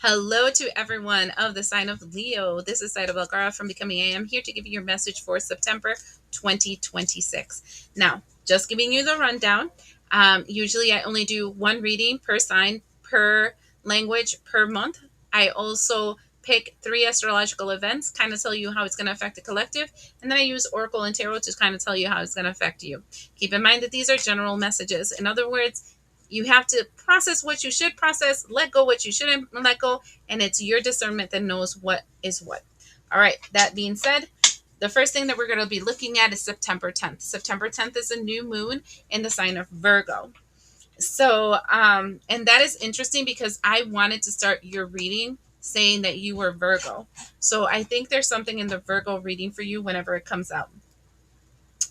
Hello to everyone of the sign of Leo. This is Zaida Velgara from Becoming I Am, here to give you your message for September 2026. Now, just giving you the rundown. Usually I only do one reading per sign, per language, per month. I also pick 3 astrological events, kind of tell you how it's going to affect the collective, and then I use Oracle and Tarot to kind of tell you how it's going to affect you. Keep in mind that these are general messages. In other words, you have to process what you should process, let go what you shouldn't let go, and it's your discernment that knows what is what. All right, that being said, the first thing that we're going to be looking at is September 10th. September 10th is a new moon in the sign of Virgo. So, and that is interesting because I wanted to start your reading saying that you were Virgo. So I think there's something in the Virgo reading for you whenever it comes out.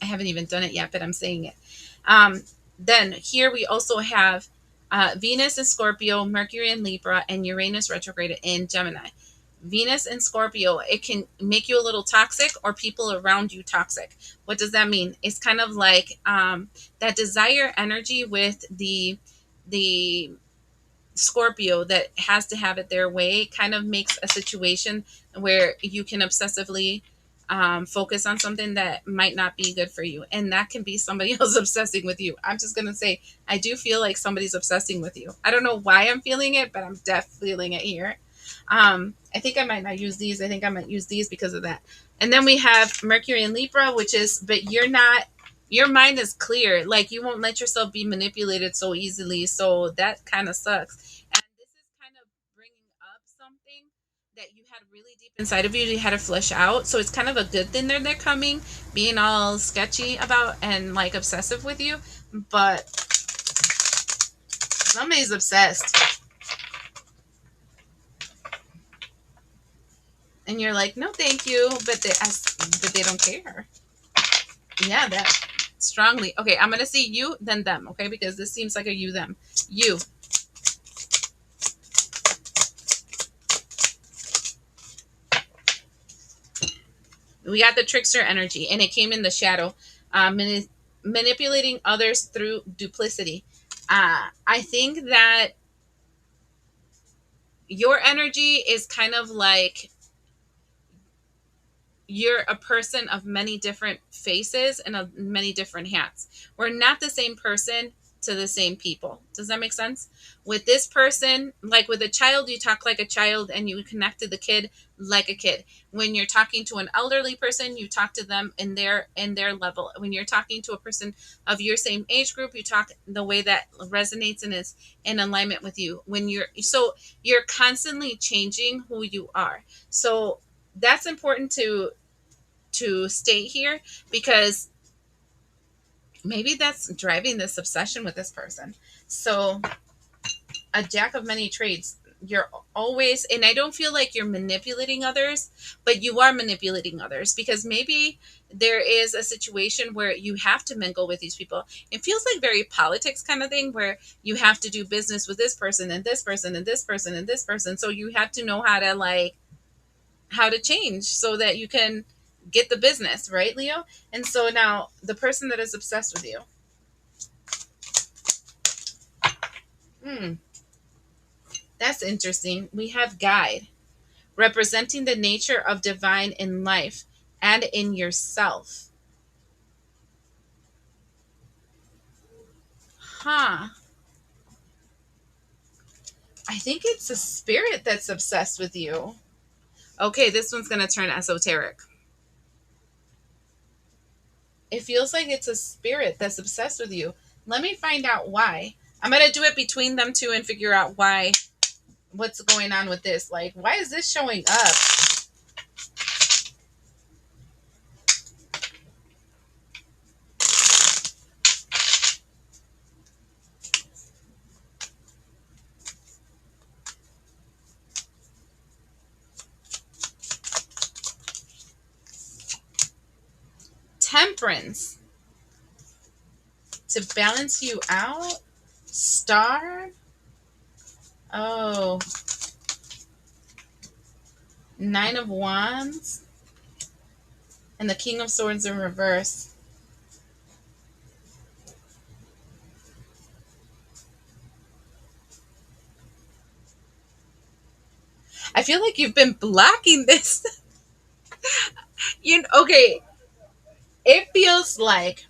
I haven't even done it yet, but I'm saying it. Um, then here we also have Venus in Scorpio, Mercury in Libra, and Uranus retrograde in Gemini. Venus in Scorpio, it can make you a little toxic or people around you toxic. What does that mean? It's kind of like that desire energy with the Scorpio that has to have it their way kind of makes a situation where you can obsessively focus on something that might not be good for you. And that can be somebody else obsessing with you. I'm just going to say, I do feel like somebody's obsessing with you. I don't know why I'm feeling it, but I'm definitely feeling it here. I think I might not use these. I think I might use these because of that. And then we have Mercury in Libra, which is, but you're not, your mind is clear. Like you won't let yourself be manipulated so easily. So that kind of sucks. And this is kind of bringing up something that you had really deep inside of you. You had to flesh out. So it's kind of a good thing they're coming, being all sketchy about and like obsessive with you. But somebody's obsessed. And you're like, no, thank you. But they don't care. Yeah, that strongly. Okay, I'm gonna see you, then them. Okay, because this seems like a you them. You. We got the trickster energy, and it came in the shadow, manipulating others through duplicity. I think that your energy is kind of like you're a person of many different faces and of many different hats. We're not the same person to the same people. Does that make sense? With this person, like with a child, you talk like a child and you connect to the kid like a kid. When you're talking to an elderly person, you talk to them in their level. When you're talking to a person of your same age group, you talk the way that resonates and is in alignment with you. You're constantly changing who you are. So that's important to state here because maybe that's driving this obsession with this person. So a jack of many trades. You're always, and I don't feel like you're manipulating others, but you are manipulating others because maybe there is a situation where you have to mingle with these people. It feels like very politics kind of thing where you have to do business with this person and this person and this person and this person. So you have to know how to change so that you can get the business, right, Leo? And so now the person that is obsessed with you. That's interesting. We have guide, representing the nature of divine in life and in yourself. Huh. I think it's a spirit that's obsessed with you. Okay, this one's going to turn esoteric. It feels like it's a spirit that's obsessed with you. Let me find out why. I'm going to do it between them two and figure out why, what's going on with this. Like, why is this showing up? Temperance. To balance you out. Star. Oh. Nine of Wands. And the King of Swords in reverse. I feel like you've been blocking this. Okay, it feels like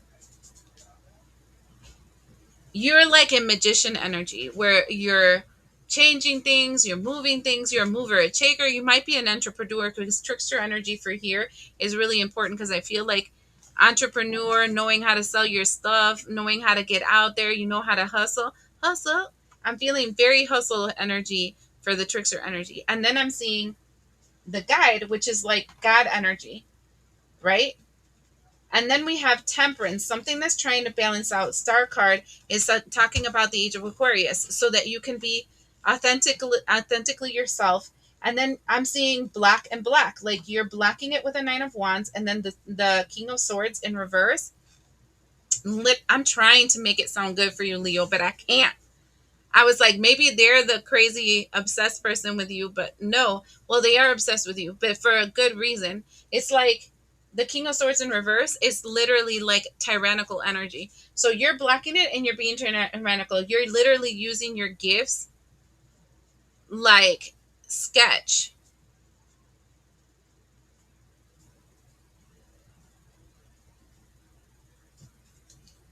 you're like a magician energy where you're changing things, you're moving things, you're a mover, a shaker. You might be an entrepreneur because trickster energy for here is really important because I feel like entrepreneur, knowing how to sell your stuff, knowing how to get out there, you know how to hustle. Hustle. I'm feeling very hustle energy for the trickster energy. And then I'm seeing the guide, which is like God energy, right? And then we have temperance, something that's trying to balance out. Star card is talking about the age of Aquarius, so that you can be authentically yourself. And then I'm seeing black and black, like you're blocking it with a 9 of Wands, and then the King of Swords in reverse. I'm trying to make it sound good for you, Leo, but I can't. I was like, maybe they're the crazy obsessed person with you, but no. Well, they are obsessed with you, but for a good reason. It's like the King of Swords in reverse is literally like tyrannical energy. So you're blocking it and you're being tyrannical. You're literally using your gifts like sketch.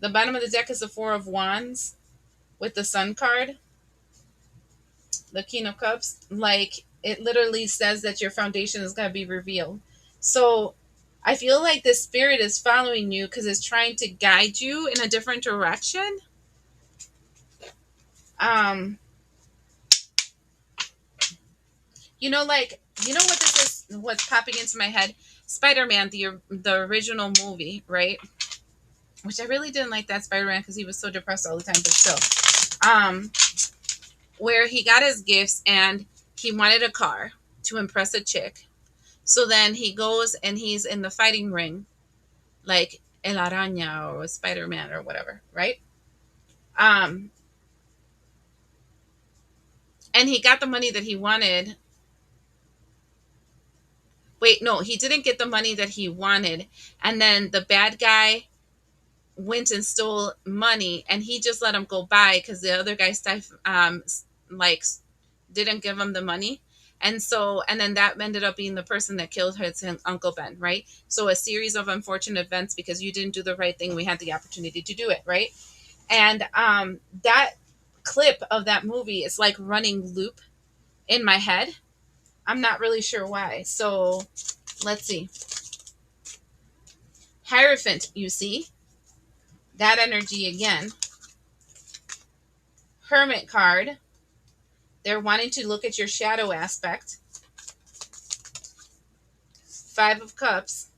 The bottom of the deck is the Four of Wands with the Sun card, the King of Cups. Like it literally says that your foundation is going to be revealed. So I feel like the spirit is following you because it's trying to guide you in a different direction. Um, like what this is. What's popping into my head? Spider-Man, the original movie, right? Which I really didn't like that Spider-Man because he was so depressed all the time. But still, where he got his gifts and he wanted a car to impress a chick. So then he goes and he's in the fighting ring, like El Araña or Spider-Man or whatever, right? Um, and he got the money that he wanted. Wait, no, he didn't get the money that he wanted. And then the bad guy went and stole money, and he just let him go by because the other guy like didn't give him the money. And then that ended up being the person that killed his Uncle Ben, right? So a series of unfortunate events because you didn't do the right thing. We had the opportunity to do it, right? And that clip of that movie is like running loop in my head. I'm not really sure why. So let's see. Hierophant, you see. That energy again. Hermit card. They're wanting to look at your shadow aspect. 5 of Cups.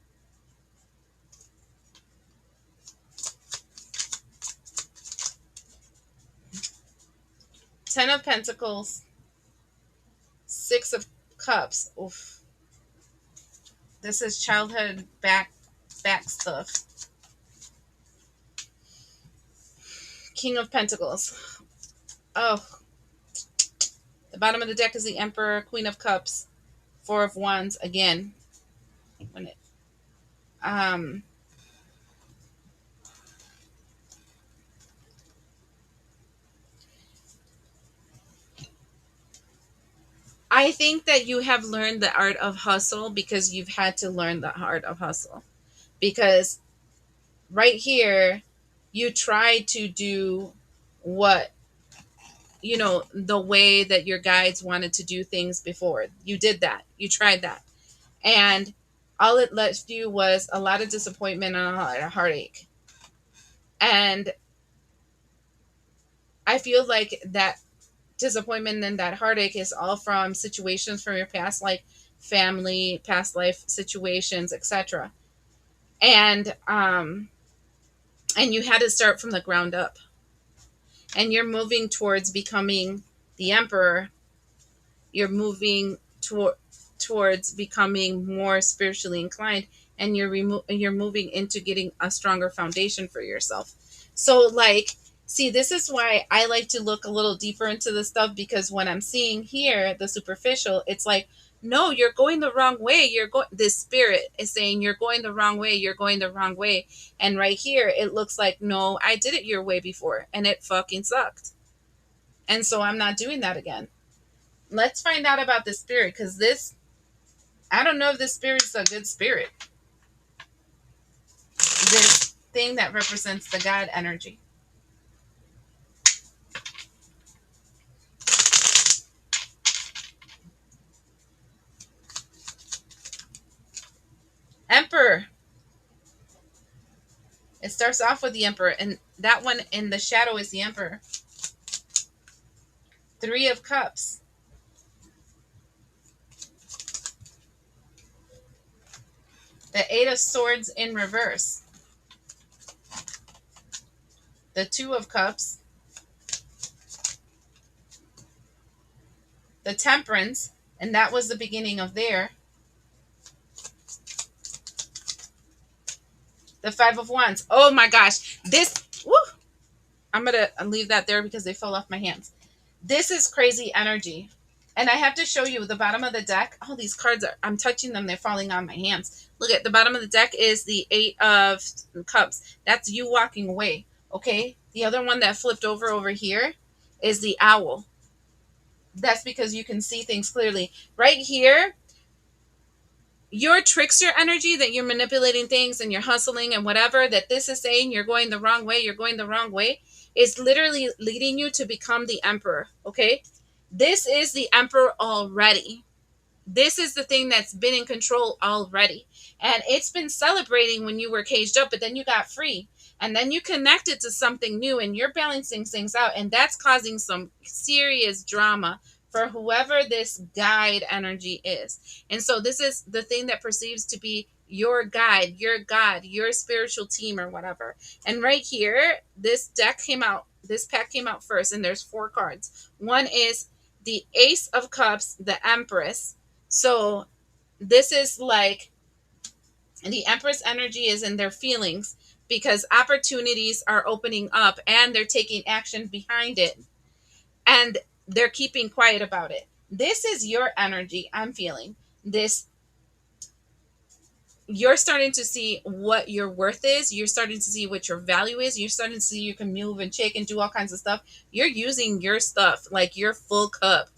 Ten of Pentacles. 6 of Cups. Oof. This is childhood back stuff. King of Pentacles. Oh. The bottom of the deck is the Emperor, Queen of Cups, 4 of Wands again. When it I think that you have learned the art of hustle because you've had to learn the art of hustle. Because right here, you tried to do what, the way that your guides wanted to do things before. You did that. You tried that. And all it left you was a lot of disappointment and a heartache. And I feel like that disappointment and that heartache is all from situations from your past, like family, past life situations, etc. And you had to start from the ground up. And you're moving towards becoming the emperor. You're moving towards becoming more spiritually inclined, and you're moving into getting a stronger foundation for yourself. So like, see, this is why I like to look a little deeper into this stuff, because when I'm seeing here the superficial, it's like, no, you're going the wrong way. This spirit is saying you're going the wrong way. You're going the wrong way. And right here, it looks like, no, I did it your way before and it fucking sucked. And so I'm not doing that again. let's find out about the spirit, because this, I don't know if this spirit is a good spirit. This thing that represents the God energy. Emperor. It starts off with the Emperor, and that one in the shadow is the Emperor. Three of Cups. The Eight of Swords in reverse. The Two of Cups. The Temperance, and that was the beginning of there. The Five of Wands. Oh my gosh. This, woo, I'm going to leave that there because they fell off my hands. This is crazy energy. And I have to show you the bottom of the deck. Oh, these cards are, I'm touching them. They're falling on my hands. Look at the bottom of the deck is the Eight of Cups. That's you walking away. Okay. The other one that flipped over here is the Owl. That's because you can see things clearly. Right here, your trickster energy that you're manipulating things and you're hustling and whatever, that this is saying you're going the wrong way, is literally leading you to become the Emperor. Okay. This is the Emperor already. This is the thing that's been in control already. And it's been celebrating when you were caged up, but then you got free. And then you connected to something new and you're balancing things out. And that's causing some serious drama for whoever this guide energy is. And so this is the thing that perceives to be your guide, your God, your spiritual team or whatever. And right here, this pack came out first, and there's 4 cards. One is the Ace of Cups, the Empress. So this is like the Empress energy is in their feelings because opportunities are opening up and they're taking action behind it and they're keeping quiet about it. This is your energy. I'm feeling this. You're starting to see what your worth is. You're starting to see what your value is. You're starting to see you can move and shake and do all kinds of stuff. You're using your stuff like your full cup.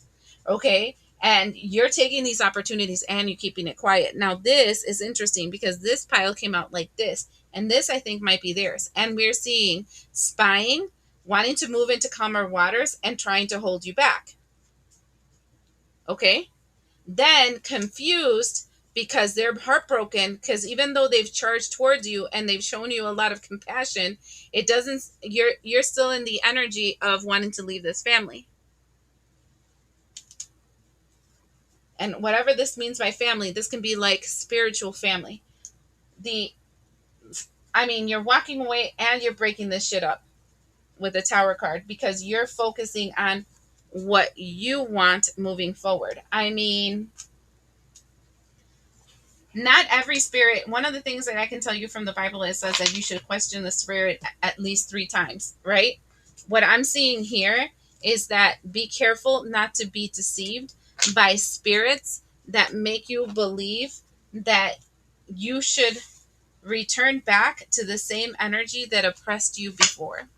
Okay. And you're taking these opportunities and you're keeping it quiet. Now, this is interesting because this pile came out like this. And this, I think, might be theirs. And we're seeing spying, wanting to move into calmer waters, and trying to hold you back. Okay? Then confused because they're heartbroken because even though they've charged towards you and they've shown you a lot of compassion, it doesn't, you're still in the energy of wanting to leave this family. And whatever this means by family, this can be like spiritual family. You're walking away and you're breaking this shit up with the Tower card because you're focusing on what you want moving forward. I mean, not every spirit, one of the things that I can tell you from the Bible is says that you should question the spirit at least 3 times, right? What I'm seeing here is that be careful not to be deceived by spirits that make you believe that you should return back to the same energy that oppressed you before,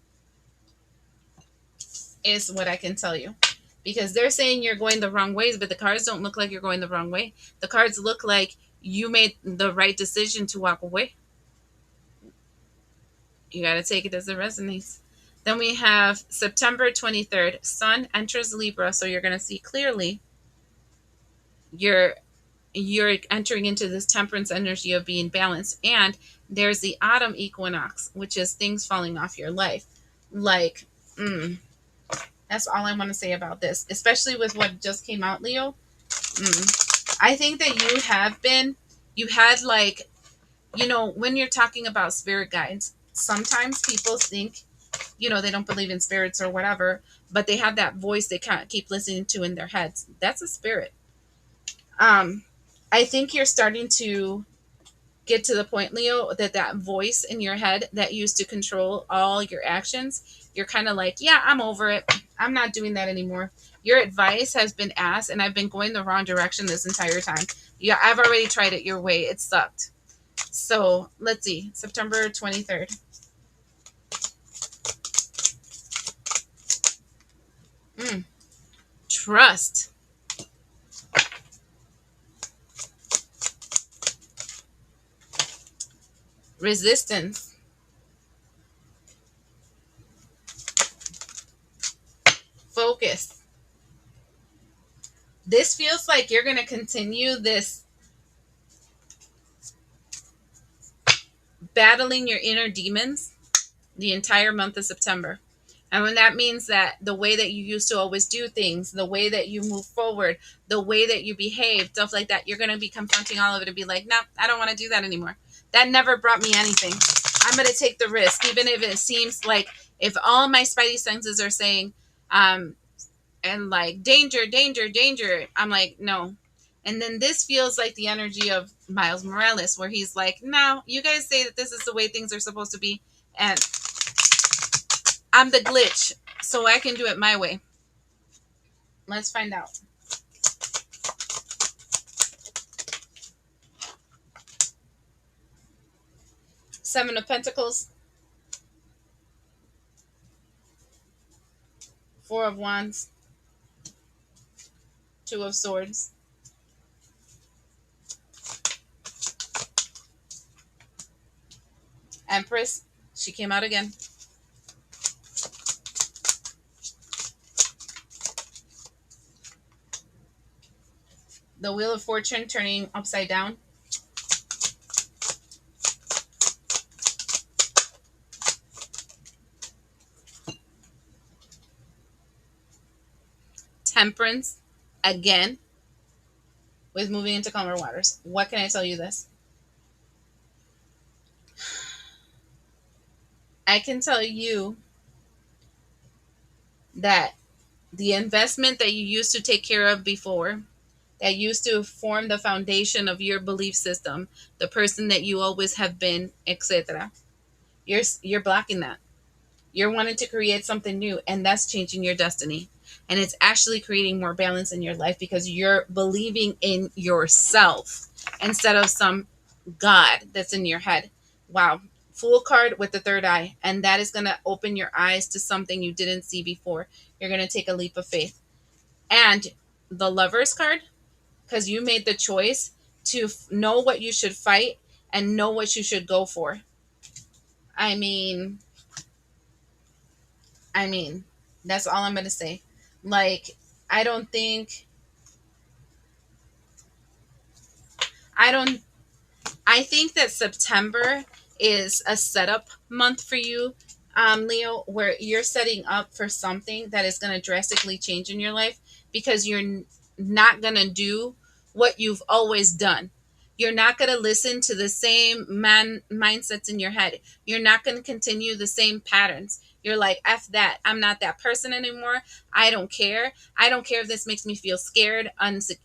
is what I can tell you. Because they're saying you're going the wrong ways, but the cards don't look like you're going the wrong way. The cards look like you made the right decision to walk away. You got to take it as it resonates. Then we have September 23rd. Sun enters Libra, so you're going to see clearly you're entering into this temperance energy of being balanced. And there's the autumn equinox, which is things falling off your life. Like, that's all I want to say about this, especially with what just came out, Leo. I think that you had like, when you're talking about spirit guides, sometimes people think, they don't believe in spirits or whatever, but they have that voice they can't keep listening to in their heads. That's a spirit. I think you're starting to get to the point, Leo, that voice in your head that used to control all your actions, you're kind of like, yeah, I'm over it. I'm not doing that anymore. Your advice has been asked, and I've been going the wrong direction this entire time. Yeah, I've already tried it your way. It sucked. So let's see, September 23rd. Trust. resistance, focus. This feels like you're going to continue this battling your inner demons the entire month of September. And when that means that the way that you used to always do things, the way that you move forward, the way that you behave, stuff like that, you're going to be confronting all of it and be like, no, I don't want to do that anymore. That never brought me anything. I'm going to take the risk, even if it seems like, if all my spidey senses are saying, and like, danger, danger, danger, I'm like, no. And then this feels like the energy of Miles Morales, where he's like, no, you guys say that this is the way things are supposed to be, and I'm the glitch, so I can do it my way. Let's find out. Seven of Pentacles, Four of Wands, Two of Swords, Empress. She came out again. The Wheel of Fortune turning upside down. Temperance again, with moving into calmer waters. What can I tell you this? I can tell you that the investment that you used to take care of before, that used to form the foundation of your belief system, the person that you always have been, etc., you're blocking that. You're wanting to create something new, and that's changing your destiny. And it's actually creating more balance in your life because you're believing in yourself instead of some God that's in your head. Wow. Fool card with the third eye. And that is going to open your eyes to something you didn't see before. You're going to take a leap of faith. And the Lovers card, because you made the choice to know what you should fight and know what you should go for. I mean, that's all I'm going to say. Like, I don't think, I don't, I think that September is a setup month for you, Leo, where you're setting up for something that is going to drastically change in your life because you're not going to do what you've always done. You're not going to listen to the same mindsets in your head. You're not going to continue the same patterns. You're like, F that. I'm not that person anymore. I don't care. I don't care if this makes me feel scared,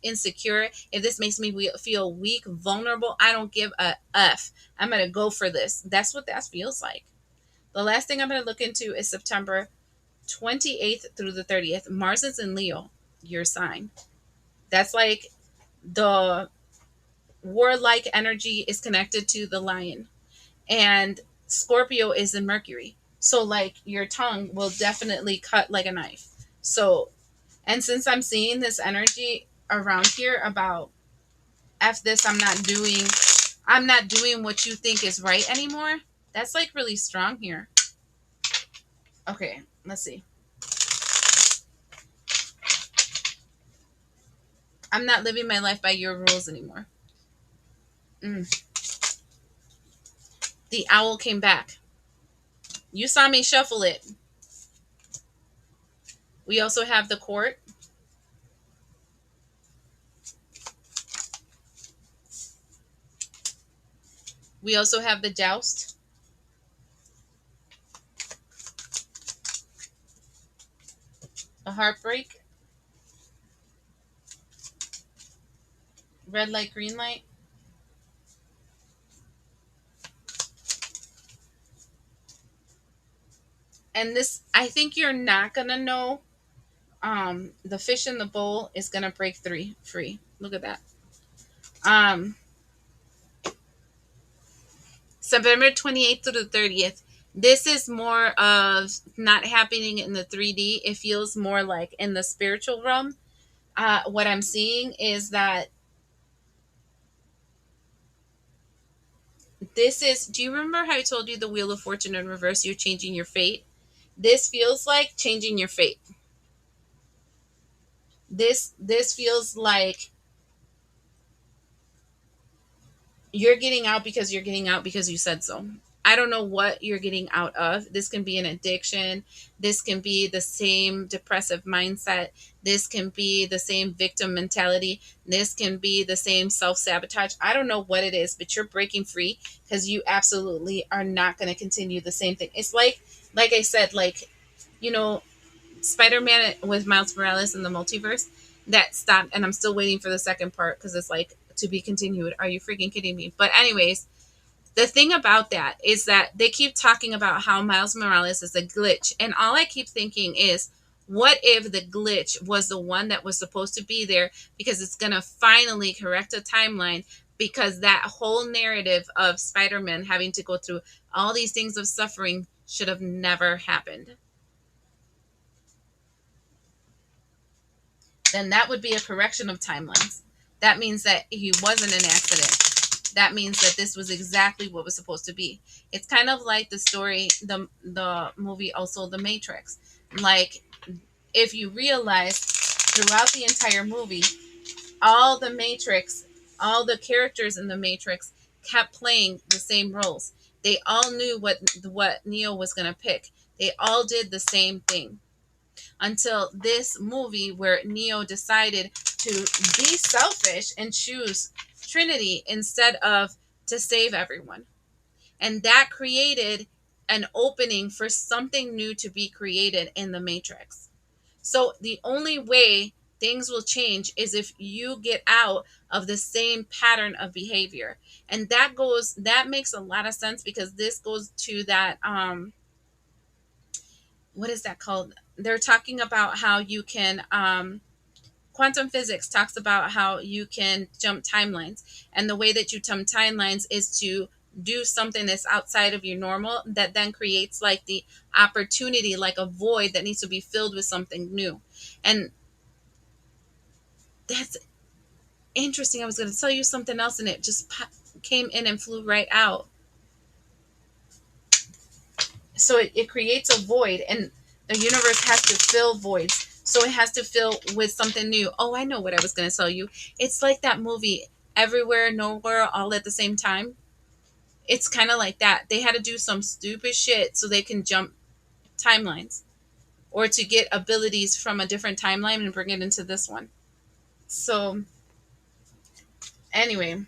insecure, if this makes me feel weak, vulnerable. I don't give a F. I'm going to go for this. That's what that feels like. The last thing I'm going to look into is September 28th through the 30th. Mars is in Leo, your sign. That's like the warlike energy is connected to the lion. And Scorpio is in Mercury. So, like, your tongue will definitely cut like a knife. So, and since I'm seeing this energy around here about F this, I'm not doing what you think is right anymore. That's like really strong here. Okay, let's see. I'm not living my life by your rules anymore. The owl came back. You saw me shuffle it. We also have the court. We also have the joust. A heartbreak. Red light, green light. And this, I think you're not going to know. The fish in the bowl is going to break free. Look at that. September 28th to the 30th. This is more of not happening in the 3D. It feels more like in the spiritual realm. What I'm seeing is that This is, do you remember how I told you the Wheel of Fortune in reverse? You're changing your fate. This feels like changing your fate. This feels like you're getting out because you're getting out because you said so. I don't know what you're getting out of. This can be an addiction. This can be the same depressive mindset. This can be the same victim mentality. This can be the same self sabotage. I don't know what it is, but you're breaking free because you absolutely are not going to continue the same thing. It's like I said, like, you know, Spider-Man with Miles Morales in the multiverse that stopped, and I'm still waiting for the second part because it's like to be continued. Are you freaking kidding me? But anyways, the thing about that is that they keep talking about how Miles Morales is a glitch, and all I keep thinking is, what if the glitch was the one that was supposed to be there because it's gonna finally correct a timeline, because that whole narrative of Spider-Man having to go through all these things of suffering should have never happened. Then that would be a correction of timelines. That means that he wasn't an accident. That means that this was exactly what was supposed to be. It's kind of like the story, the movie, also The Matrix. Like, if you realize throughout the entire movie, all the Matrix, all the characters in the Matrix kept playing the same roles. They all knew what Neo was gonna pick. They all did the same thing until this movie where Neo decided to be selfish and choose Trinity instead of to save everyone. And that created an opening for something new to be created in the Matrix. So the only way things will change is if you get out of the same pattern of behavior. And that makes a lot of sense because this goes to that what is that called? They're talking about how you can quantum physics talks about how you can jump timelines, and the way that you jump timelines is to do something that's outside of your normal that then creates like the opportunity, like a void that needs to be filled with something new. And that's interesting. I was going to tell you something else and it just came in and flew right out. So it creates a void, and the universe has to fill voids, so it has to fill with something new. Oh, I know what I was going to tell you. It's like that movie Everywhere Nowhere All at the Same Time. It's kind of like that. They had to do some stupid shit so they can jump timelines or to get abilities from a different timeline and bring it into this one. So anyway,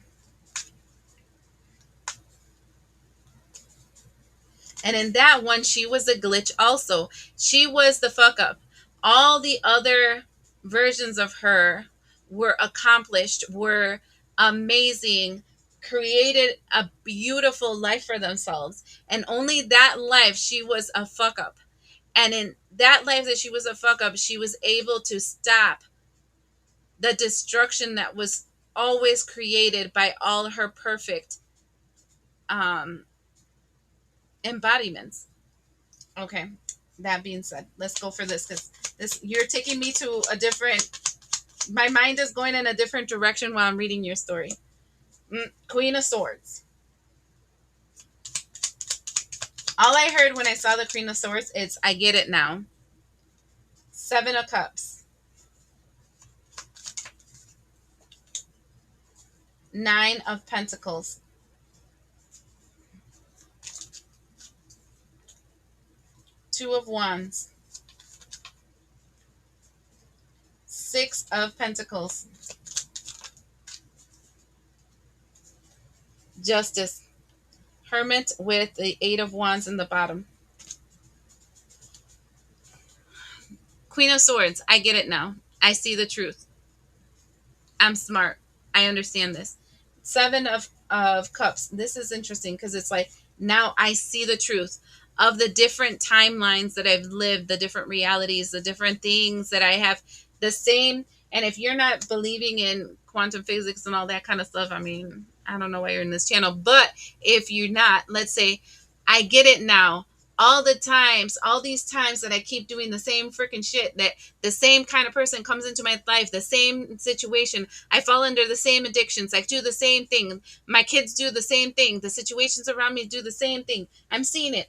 and in that one, she was a glitch also. She was the fuck up. All the other versions of her were accomplished, were amazing, created a beautiful life for themselves. And only that life, she was a fuck up. And in that life that she was a fuck up, she was able to stop the destruction that was always created by all her perfect um, embodiments. Okay. That being said, let's go for this because this you're taking me to a different. My mind is going in a different direction while I'm reading your story. Queen of Swords. All I heard when I saw the Queen of Swords is I get it now. Seven of Cups. Nine of Pentacles. Two of Wands. Six of Pentacles. Justice. Hermit with the Eight of Wands in the bottom. Queen of Swords. I get it now. I see the truth. I'm smart. I understand this. Seven of Cups. This is interesting because it's like now I see the truth of the different timelines that I've lived, the different realities, the different things that I have the same. And if you're not believing in quantum physics and all that kind of stuff, I mean, I don't know why you're in this channel. But if you're not, let's say, I get it now. all these times that I keep doing the same freaking shit, that the same kind of person comes into my life, the same situation, I fall under the same addictions, I do the same thing, my kids do the same thing, the situations around me do the same thing. I'm seeing it.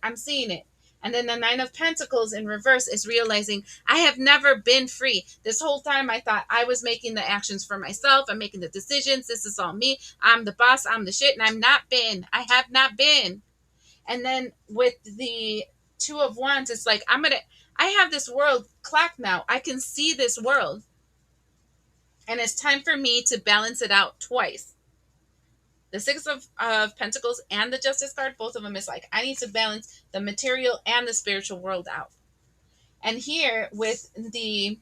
And then the Nine of Pentacles in reverse is realizing I have never been free. This whole time I thought I was making the actions for myself. I'm making the decisions. This is all me. I'm the boss. I'm the shit. And I'm not been. I have not been. And then with the Two of Wands, it's like I have this world clock now. I can see this world. And it's time for me to balance it out twice. The Six of Pentacles and the Justice card, both of them is like, I need to balance the material and the spiritual world out. And here with the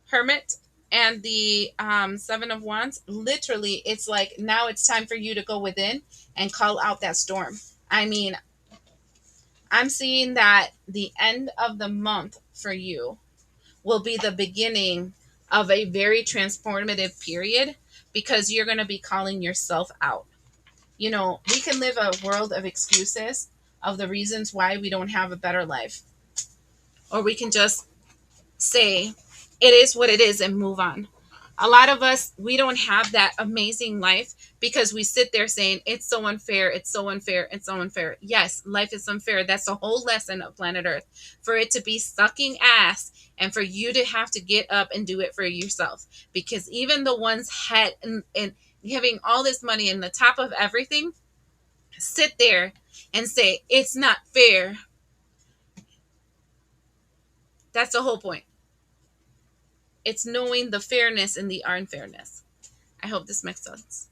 Hermit and the Seven of Wands, literally, it's like now it's time for you to go within and call out that storm. I mean, I'm seeing that the end of the month for you will be the beginning of a very transformative period, because you're going to be calling yourself out. You know, we can live a world of excuses of the reasons why we don't have a better life, or we can just say it is what it is and move on. A lot of us, we don't have that amazing life because we sit there saying it's so unfair, it's so unfair, it's so unfair. Yes, life is unfair. That's the whole lesson of planet Earth. For it to be sucking ass and for you to have to get up and do it for yourself. Because even the ones had and having all this money and the top of everything sit there and say it's not fair. That's the whole point. It's knowing the fairness and the unfairness. I hope this makes sense.